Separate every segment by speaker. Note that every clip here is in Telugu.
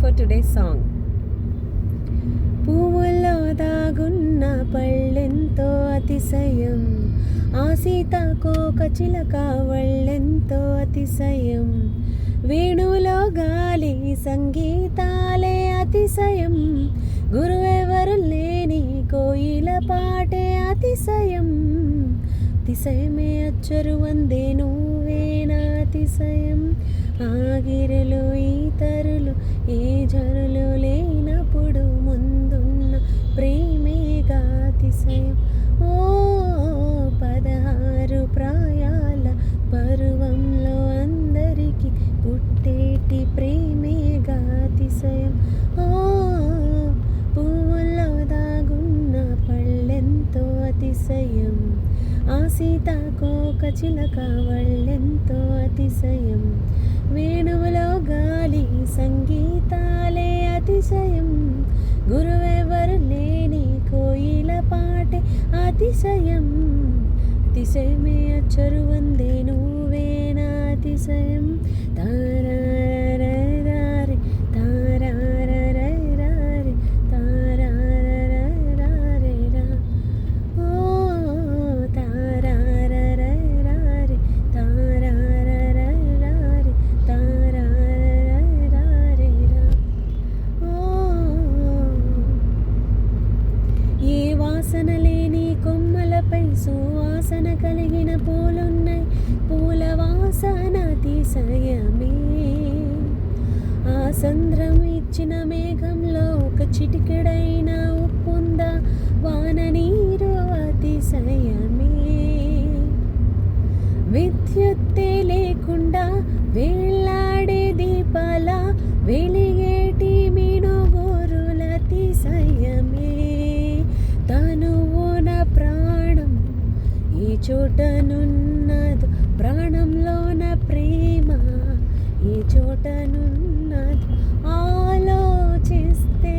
Speaker 1: for today's song. పువ్వుల్లో దాగున్న పళ్ళెంతో అతిశయం, ఆ సీతాకోక చిలక వళ్ళెంతో అతిశయం, వేణువులో గాలి సంగీతాలే అతిశయం, గురువెవరు లేని కోయిల పాటే అతిశయం, అతిశయమే అచ్చరు వందే నువ్వేనా అతిశయం, ఆగిరులు ఈతరులు ఏ జరులు లేనప్పుడు ముందున్న ప్రేమేగా అతిశయం. ఓ 16 ప్రాయాల పరువంలో అందరికీ పుట్టేటి ప్రేమేగా అతిశయం. ఓ పువ్వుల్లో దాగున్న పళ్ళెంతో అతిశయం, ఆ సీతాకోక చిలక వళ్ళెంతో అతిశయం, వేణువులో గాలి సంగీతాలే అతిశయం, గురువెవరు లేని కోయిల పాటే అతిశయం, అతిశయమే అచ్చరు వందే నువ్వేనా అతిశయం. తారారరారే తారారరారే తారారరారేరా, ఓ తారారరారే తారారరారే తారారరారేరా, ఓ ఏ వాసన లేని కొమ్మలపై సువాసన కలిగిన పూలున్నాయి, పూల వాసన అతిశయమే, ఆ సంద్రం ఇచ్చిన మేఘంలో ఒక చిటికెడైన ఉప్పుందా, వాన నీరు అతిశయమే, విద్యుత్తే లేకుండా వేళ్లాడే దీపాల వెలిగేటి మినుగురుల అతిశయమే, తనువున ప్రాణం ఈ చోటనున్నదు, ప్రాణంలోన ప్రేమ ఈ చోటనున్నదు, ఆలోచిస్తే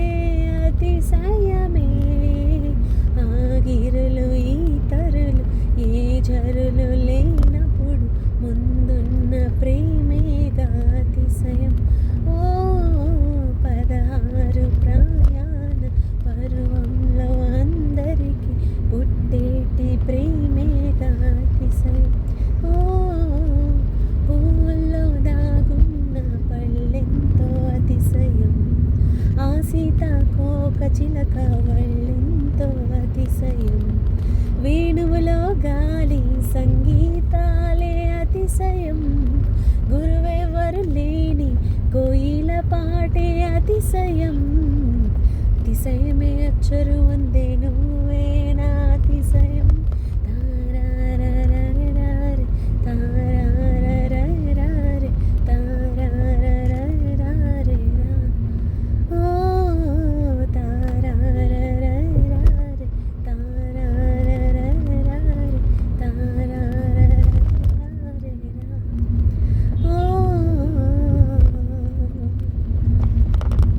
Speaker 1: అతిశయమే, ఆగిరులు ఈతరులు ఏ జరులు లేనప్పుడు ముందున్న ప్రేమేగా అతిశయం. ఓ 16 ప్రయాణ పరువంలో అందరికీ పుట్టేటి ప్రేమేగా అతిశయం. ఓ పువ్వుల్లో దాగున్న పళ్ళెంతో అతిశయం, ఆ సీతాకోక చిలక వళ్ళెంతో అతిశయం, వేణువులో గాలి సంగీతాలే అతిశయం, గురువెవరు లేని కోయిల పాటే అతిశయం, అతిశయమే అచ్చరు వందే నువ్వే